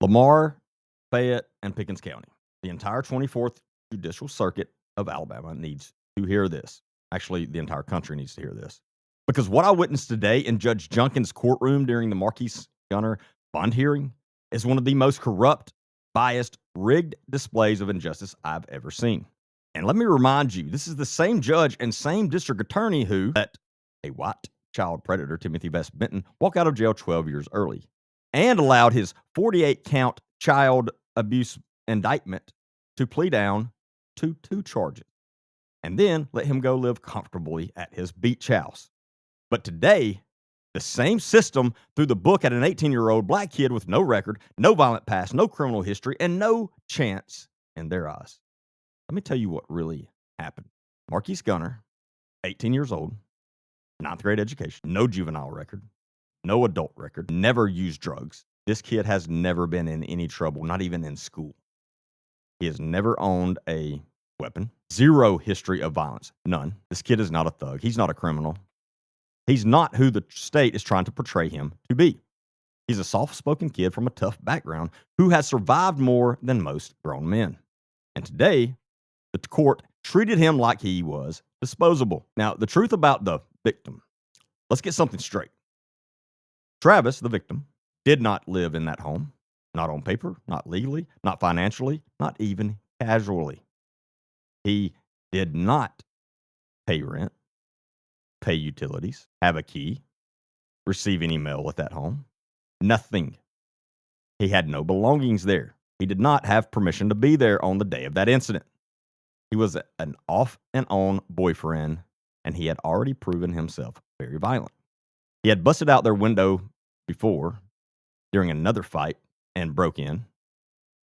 Lamar, Fayette, and Pickens County. The entire 24th Judicial Circuit of Alabama needs to hear this. Actually, the entire country needs to hear this. Because what I witnessed today in Judge Junkin's courtroom during the MARQUISE Gunter bond hearing is one of the most corrupt, biased, rigged displays of injustice I've ever seen. And let me remind you, this is the same judge and same district attorney who let a white child predator, Timothy Vest Benton, walk out of jail 12 years early and allowed his 48-count child abuse indictment to plea down to 2 charges and then let him go live comfortably at his beach house. But today, the same system threw the book at an 18-year-old black kid with no record, no violent past, no criminal history, and no chance in their eyes. Let me tell you what really happened. MARQUISE Gunter, 18 years old, 9th grade education, no juvenile record, no adult record, never used drugs. This kid has never been in any trouble, not even in school. He has never owned a weapon, 0 history of violence, none. This kid is not a thug. He's not a criminal. He's not who the state is trying to portray him to be. He's a soft-spoken kid from a tough background who has survived more than most grown men. And today, the court treated him like he was disposable. Now, the truth about the victim, let's get something straight. Travis, the victim, did not live in that home, not on paper, not legally, not financially, not even casually. He did not pay rent, pay utilities, have a key, receive any mail at that home. Nothing. He had no belongings there. He did not have permission to be there on the day of that incident. He was an off and on boyfriend, and he had already proven himself very violent. He had busted out their window before during another fight and broke in.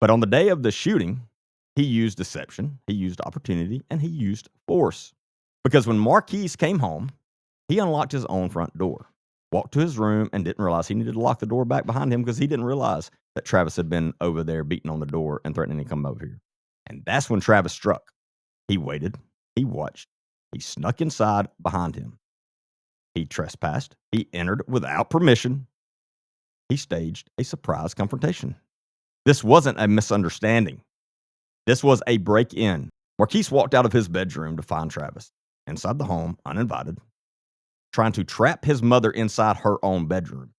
But on the day of the shooting, he used deception, he used opportunity, and he used force. Because when MARQUISE came home, he unlocked his own front door, walked to his room, and didn't realize he needed to lock the door back behind him because he didn't realize that Travis had been over there beating on the door and threatening to come over here. And that's when Travis struck. He waited, he watched, he snuck inside behind him. He trespassed, he entered without permission. He staged a surprise confrontation. This wasn't a misunderstanding. This was a break-in. MARQUISE walked out of his bedroom to find Travis inside the home, uninvited, trying to trap his mother inside her own bedroom,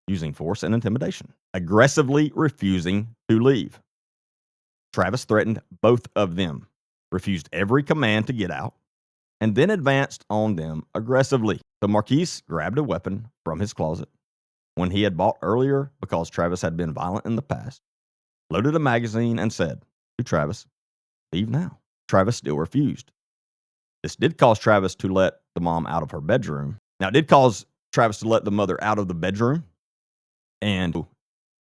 using force and intimidation, aggressively refusing to leave. Travis threatened both of them, refused every command to get out, and then advanced on them aggressively. So MARQUISE grabbed a weapon from his closet, one he had bought earlier because Travis had been violent in the past, loaded a magazine, and said to Travis, "Leave now." Travis still refused. This did cause Travis to let the mom out of her bedroom. Now, it did cause Travis to let the mother out of the bedroom, and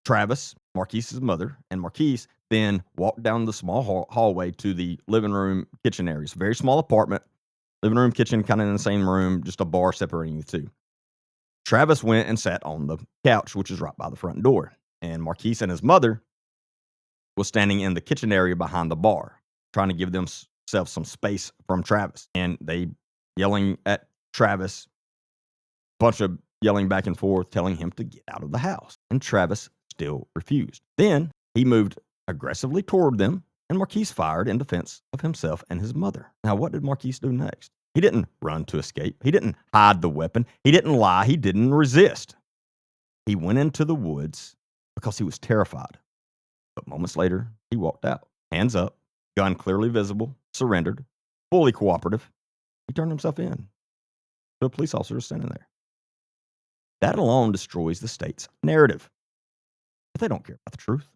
Travis, MARQUISE's mother, and MARQUISE then walked down the small hallway to the living room kitchen areas. Very small apartment, living room, kitchen, kind of in the same room, just a bar separating the two. Travis went and sat on the couch, which is right by the front door. And MARQUISE and his mother was standing in the kitchen area behind the bar, trying to give themselves some space from Travis. And they yelling at Travis, bunch of yelling back and forth, telling him to get out of the house. And Travis still refused. Then he moved aggressively toward them, and MARQUISE fired in defense of himself and his mother. Now, what did MARQUISE do next? He didn't run to escape. He didn't hide the weapon. He didn't lie. He didn't resist. He went into the woods because he was terrified. But moments later, he walked out, hands up, gun clearly visible, surrendered, fully cooperative. He turned himself in to a police officer standing there. That alone destroys the state's narrative. But they don't care about the truth.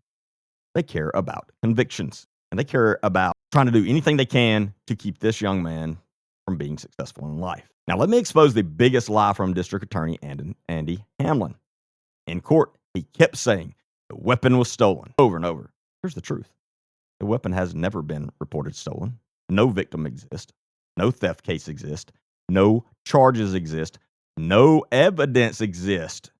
They care about convictions, and they care about trying to do anything they can to keep this young man from being successful in life. Now, let me expose the biggest lie from District Attorney Andy Hamlin. In court, he kept saying the weapon was stolen over and over. Here's the truth. The weapon has never been reported stolen. No victim exists. No theft case exists. No charges exist. No evidence exists.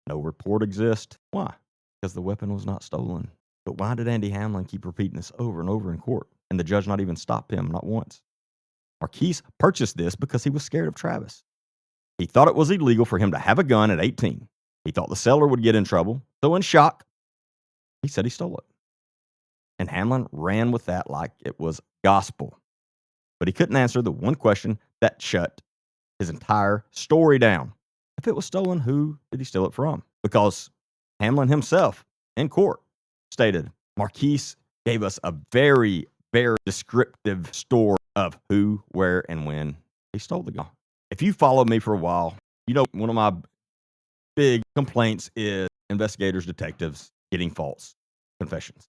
No report exists. Why? Because the weapon was not stolen. But why did Andy Hamlin keep repeating this over and over in court and the judge not even stop him, not once? MARQUISE purchased this because he was scared of Travis. He thought it was illegal for him to have a gun at 18. He thought the seller would get in trouble. So in shock, He said he stole it. And Hamlin ran with that like it was gospel. But he couldn't answer the one question that shut his entire story down. If it was stolen, who did he steal it from? Because Hamlin himself in court stated Marquise gave us a very, very descriptive story of who, where, and when he stole the gun. If you follow me for a while, you know one of my big complaints is investigators, detectives getting false confessions.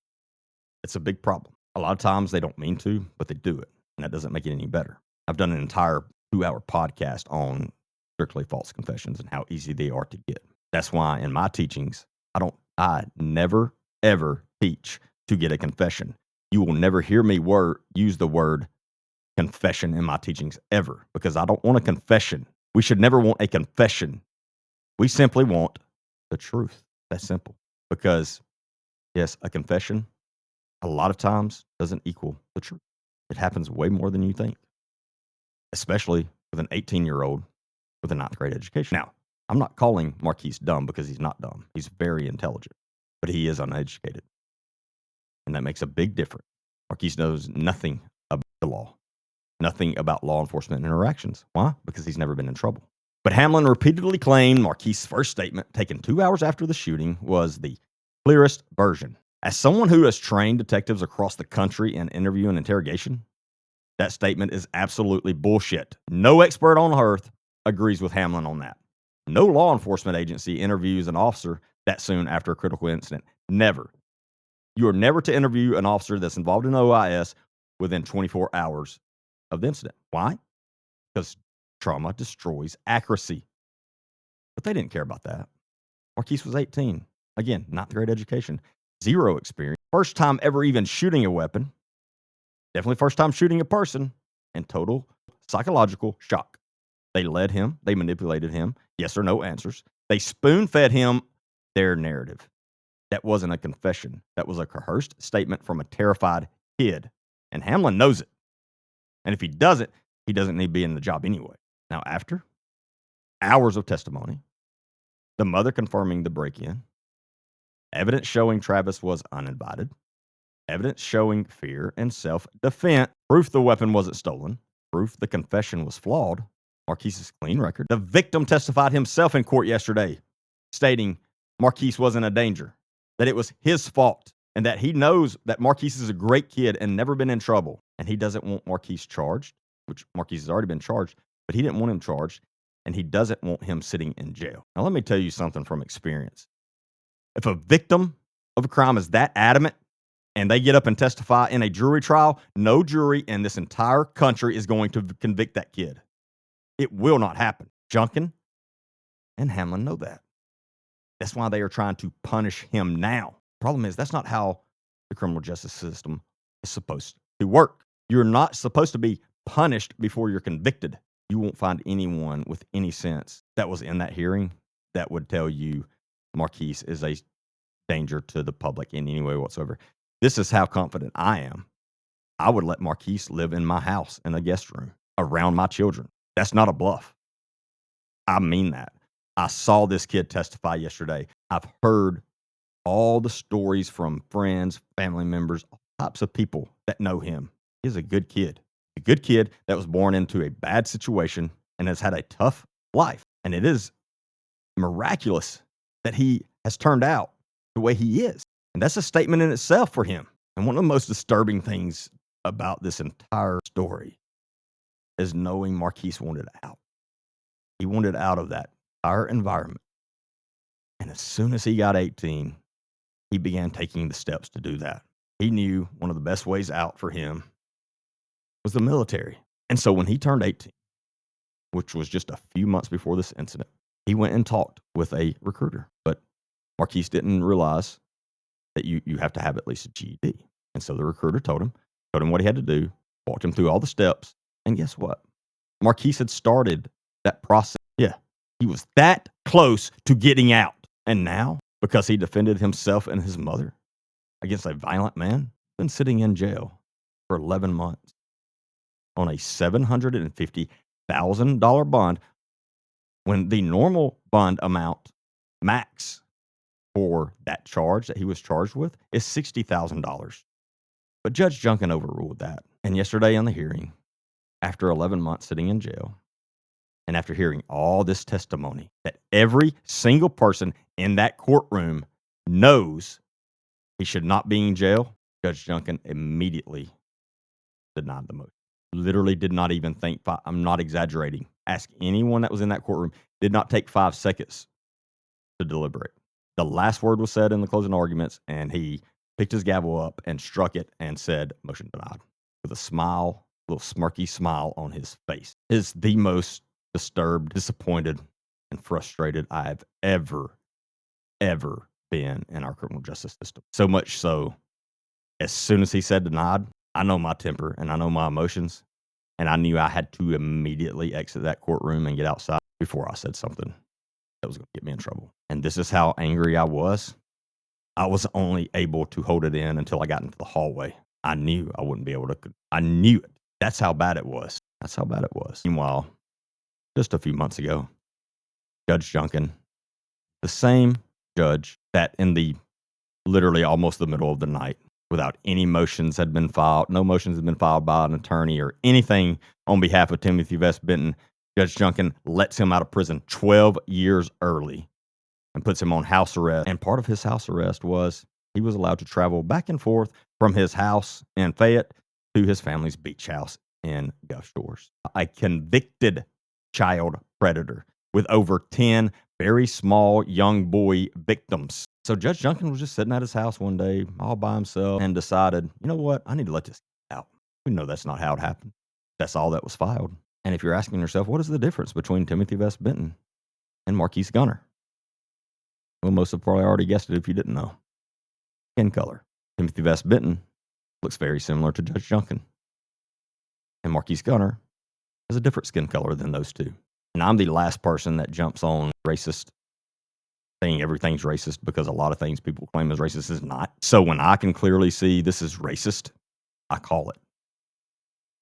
It's a big problem. A lot of times they don't mean to, but they do it, and that doesn't make it any better. I've done an entire 2-hour podcast on strictly false confessions and how easy they are to get. That's why in my teachings, I never, ever teach to get a confession. You will never hear me use the word confession in my teachings ever, because I don't want a confession. We should never want a confession. We simply want the truth. That's simple. Because, yes, a confession a lot of times doesn't equal the truth. It happens way more than you think, especially with an 18-year-old with a 9th grade education. Now, I'm not calling Marquise dumb because he's not dumb. He's very intelligent, but he is uneducated. And that makes a big difference. Marquise knows nothing about the law, nothing about law enforcement interactions. Why? Because he's never been in trouble. But Hamlin repeatedly claimed Marquise's first statement, taken 2 hours after the shooting, was the clearest version. As someone who has trained detectives across the country in interview and interrogation, that statement is absolutely bullshit. No expert on earth agrees with Hamlin on that. No law enforcement agency interviews an officer that soon after a critical incident. Never. You are never to interview an officer that's involved in OIS within 24 hours of the incident. Why? Because trauma destroys accuracy. But they didn't care about that. Marquise was 18. Again, not great education. Zero experience. First time ever even shooting a weapon. Definitely first time shooting a person. And total psychological shock. They led him. They manipulated him. Yes or no answers. They spoon-fed him their narrative. That wasn't a confession. That was a coerced statement from a terrified kid. And Hamlin knows it. And if he doesn't, he doesn't need to be in the job anyway. Now, after hours of testimony, the mother confirming the break-in, evidence showing Travis was uninvited, evidence showing fear and self-defense, proof the weapon wasn't stolen, proof the confession was flawed, Marquise's clean record. The victim testified himself in court yesterday, stating Marquise wasn't a danger, that it was his fault, and that he knows that Marquise is a great kid and never been in trouble, and he doesn't want Marquise charged, which Marquise has already been charged, but he didn't want him charged, and he doesn't want him sitting in jail. Now, let me tell you something from experience. If a victim of a crime is that adamant and they get up and testify in a jury trial, no jury in this entire country is going to convict that kid. It will not happen. Junkin and Hamlin know that. That's why they are trying to punish him now. Problem is, that's not how the criminal justice system is supposed to work. You're not supposed to be punished before you're convicted. You won't find anyone with any sense that was in that hearing that would tell you Marquise is a danger to the public in any way whatsoever. This is how confident I am. I would let Marquise live in my house in a guest room around my children. That's not a bluff. I mean that. I saw this kid testify yesterday. I've heard all the stories from friends, family members, all types of people that know him. He's a good kid. A good kid that was born into a bad situation and has had a tough life. And it is miraculous that he has turned out the way he is. And that's a statement in itself for him. And one of the most disturbing things about this entire story is knowing Marquise wanted out. He wanted out of that entire environment. And as soon as he got 18, he began taking the steps to do that. He knew one of the best ways out for him was the military. And so when he turned 18, which was just a few months before this incident, he went and talked with a recruiter. But Marquise didn't realize that you have to have at least a GED. And so the recruiter told him what he had to do, walked him through all the steps. And guess what? Marquise had started that process. Yeah, he was that close to getting out. And now, because he defended himself and his mother against a violent man, been sitting in jail for 11 months on a $750,000 bond when the normal bond amount max for that charge that he was charged with is $60,000. But Judge Junkin overruled that. And yesterday on the hearing, after 11 months sitting in jail, and after hearing all this testimony that every single person in that courtroom knows he should not be in jail, Judge Junkin immediately denied the motion. Literally did not even think, I'm not exaggerating. Ask anyone that was in that courtroom, did not take 5 seconds to deliberate. The last word was said in the closing arguments, and he picked his gavel up and struck it and said, motion denied, with a smile, a little smirky smile on his face. Is the most disturbed, disappointed, and frustrated I have ever been in our criminal justice system. So much so, as soon as he said denied, I know my temper and I know my emotions, and I knew I had to immediately exit that courtroom and get outside before I said something that was going to get me in trouble. And this is how angry I was. I was only able to hold it in until I got into the hallway. I knew I wouldn't be able to. I knew it. That's how bad it was. That's how bad it was. Meanwhile, just a few months ago, Judge Junkin, the same judge that in the literally almost the middle of the night, without any motions had been filed, no motions had been filed by an attorney or anything on behalf of Timothy Vest Benton, Judge Junkin lets him out of prison 12 years early and puts him on house arrest. And part of his house arrest was he was allowed to travel back and forth from his house in Fayette to his family's beach house in Gulf Shores. A convicted child predator with over 10 very small young boy victims. So Judge Junkin was just sitting at his house one day all by himself and decided, you know what, I need to let this out. We know that's not how it happened. That's all that was filed. And if you're asking yourself, what is the difference between Timothy Vest Benton and MARQUISE Gunter? Well, most have probably already guessed it if you didn't know. Skin color. Timothy Vest Benton looks very similar to Judge Junkin. And MARQUISE Gunter has a different skin color than those two. And I'm the last person that jumps on racist, saying everything's racist, because a lot of things people claim as racist is not. So when I can clearly see this is racist, I call it.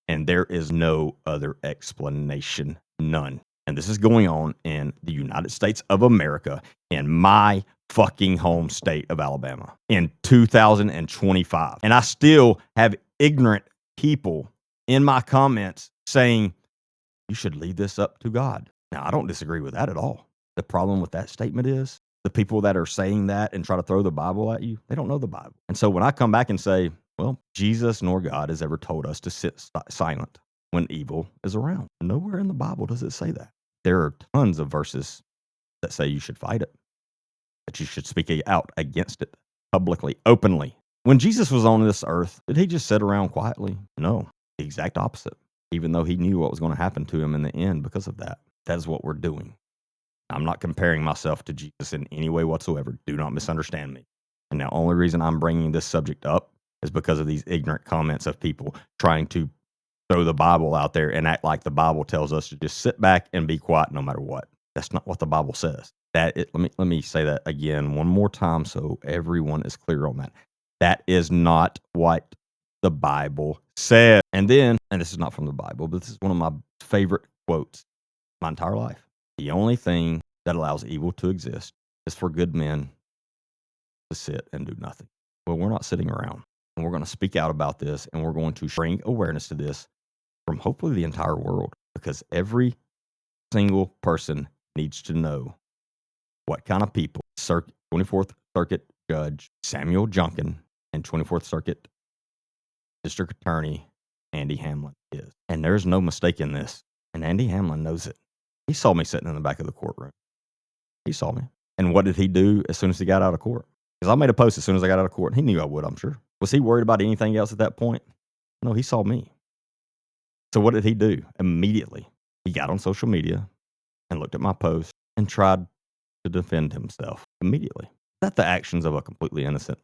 And there is no other explanation. None. And this is going on in the United States of America, in my fucking home state of Alabama, in 2025. And I still have ignorant people in my comments saying, you should leave this up to God. Now, I don't disagree with that at all. The problem with that statement is the people that are saying that and try to throw the Bible at you, they don't know the Bible. And so when I come back and say, well, Jesus nor God has ever told us to sit silent when evil is around. Nowhere in the Bible does it say that. There are tons of verses that say you should fight it, that you should speak out against it publicly, openly. When Jesus was on this earth, did he just sit around quietly? No, the exact opposite. Even though he knew what was going to happen to him in the end because of that. That is what we're doing. I'm not comparing myself to Jesus in any way whatsoever. Do not misunderstand me. And the only reason I'm bringing this subject up is because of these ignorant comments of people trying to throw the Bible out there and act like the Bible tells us to just sit back and be quiet no matter what. That's not what the Bible says. Let me say that again one more time so everyone is clear on that. That is not what the Bible says. And this is not from the Bible, but this is one of my favorite quotes my entire life. The only thing that allows evil to exist is for good men to sit and do nothing. Well, we're not sitting around, and we're going to speak out about this, and we're going to bring awareness to this from hopefully the entire world, because every single person needs to know what kind of people 24th Circuit Judge Samuel Junkin and 24th Circuit District Attorney Andy Hamlin is. And there's no mistake in this. And Andy Hamlin knows it. He saw me sitting in the back of the courtroom. He saw me. And what did he do as soon as he got out of court? Because I made a post as soon as I got out of court. And he knew I would, I'm sure. Was he worried about anything else at that point? No, he saw me. So what did he do? Immediately, he got on social media and looked at my post and tried to defend himself immediately. Is that the actions of a completely innocent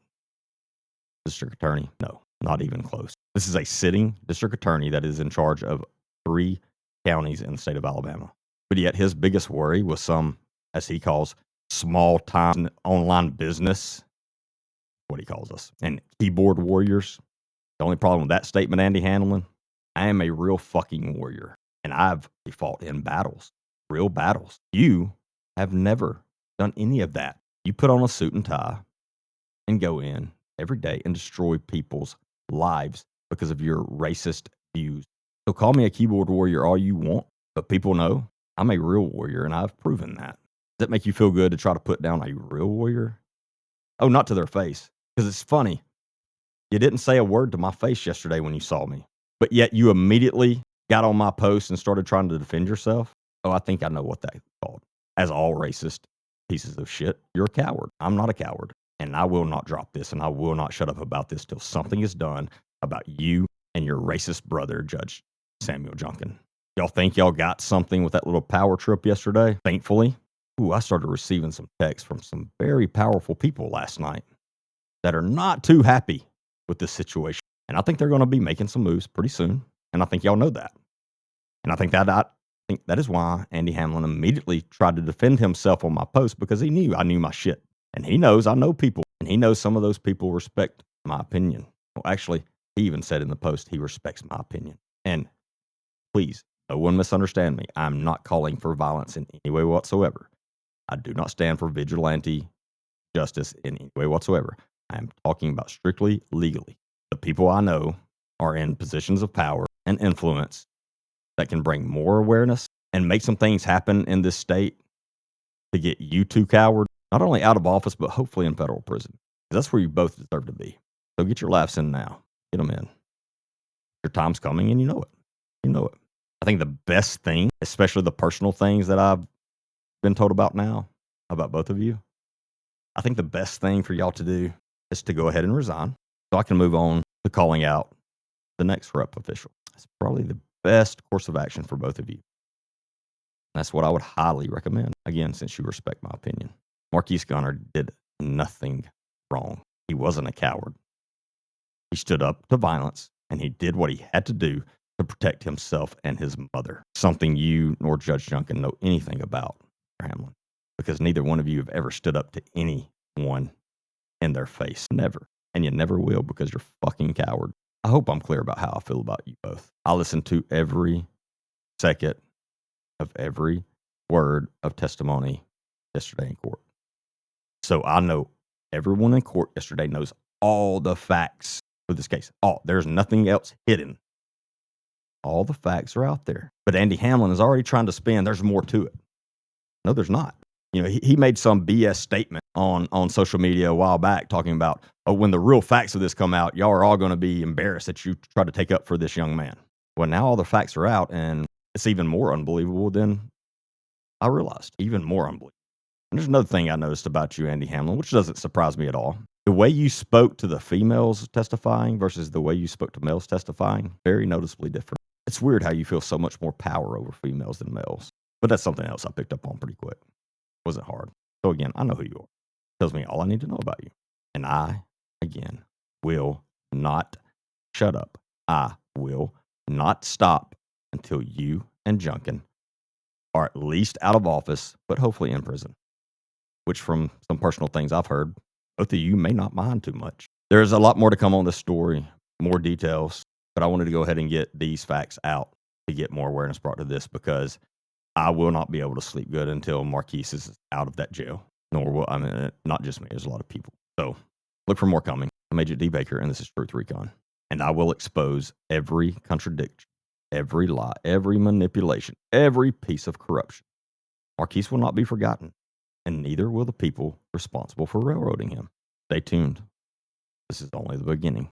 district attorney? No, not even close. This is a sitting district attorney that is in charge of 3 counties in the state of Alabama. But yet his biggest worry was some, as he calls, small-time online business, what he calls us, and keyboard warriors. The only problem with that statement, Andy Hamlin, I am a real fucking warrior, and I've fought in battles, real battles. You have never done any of that. You put on a suit and tie and go in every day and destroy people's lives because of your racist views. So call me a keyboard warrior all you want, but people know I'm a real warrior and I've proven that. Does that make you feel good to try to put down a real warrior? Oh, not to their face. Because it's funny. You didn't say a word to my face yesterday when you saw me, but yet you immediately got on my post and started trying to defend yourself. Oh, I think I know what that's called. As all racist pieces of shit, you're a coward. I'm not a coward. And I will not drop this and I will not shut up about this till something is done about you and your racist brother, Judge Samuel Junkin. Y'all think y'all got something with that little power trip yesterday? Thankfully. Ooh, I started receiving some texts from some very powerful people last night that are not too happy with this situation. And I think they're going to be making some moves pretty soon. And I think y'all know that. And I think that is why Andy Hamlin immediately tried to defend himself on my post because he knew I knew my shit. And he knows I know people. And he knows some of those people respect my opinion. Well, actually, he even said in the post he respects my opinion. And please, no one misunderstand me. I'm not calling for violence in any way whatsoever. I do not stand for vigilante justice in any way whatsoever. I'm talking about strictly legally. The people I know are in positions of power and influence that can bring more awareness and make some things happen in this state to get you two cowards not only out of office, but hopefully in federal prison. That's where you both deserve to be. So get your laughs in now. Get them in. Your time's coming and you know it. You know it. I think the best thing, especially the personal things that I've been told about now, about both of you, I think the best thing for y'all to do is to go ahead and resign so I can move on to calling out the next rep official. That's probably the best course of action for both of you. That's what I would highly recommend. Again, since you respect my opinion. MARQUISE Gunter did nothing wrong. He wasn't a coward. He stood up to violence and he did what he had to do to protect himself and his mother. Something you nor Judge Junkin know anything about, Mr. Hamlin, because neither one of you have ever stood up to anyone in their face. Never. And you never will because you're fucking coward. I hope I'm clear about how I feel about you both. I listened to every second of every word of testimony yesterday in court. So I know everyone in court yesterday knows all the facts for this case. There's nothing else hidden. All the facts are out there. But Andy Hamlin is already trying to spin, there's more to it. No, there's not. You know, he made some BS statement on social media a while back talking about, when the real facts of this come out, y'all are all going to be embarrassed that you tried to take up for this young man. Well, now all the facts are out, and it's even more unbelievable than I realized. Even more unbelievable. And there's another thing I noticed about you, Andy Hamlin, which doesn't surprise me at all. The way you spoke to the females testifying versus the way you spoke to males testifying, very noticeably different. It's weird how you feel so much more power over females than males. But that's something else I picked up on pretty quick. Wasn't hard. So again, I know who you are. Tells me all I need to know about you. And I, again, will not shut up. I will not stop until you and Junkin are at least out of office, but hopefully in prison. Which from some personal things I've heard, both of you may not mind too much. There's a lot more to come on this story, more details, but I wanted to go ahead and get these facts out to get more awareness brought to this because I will not be able to sleep good until MARQUISE is out of that jail. Nor will, not just me, there's a lot of people. So look for more coming. I'm Agent D. Baker, and this is Truth Recon. And I will expose every contradiction, every lie, every manipulation, every piece of corruption. MARQUISE will not be forgotten, and neither will the people responsible for railroading him. Stay tuned. This is only the beginning.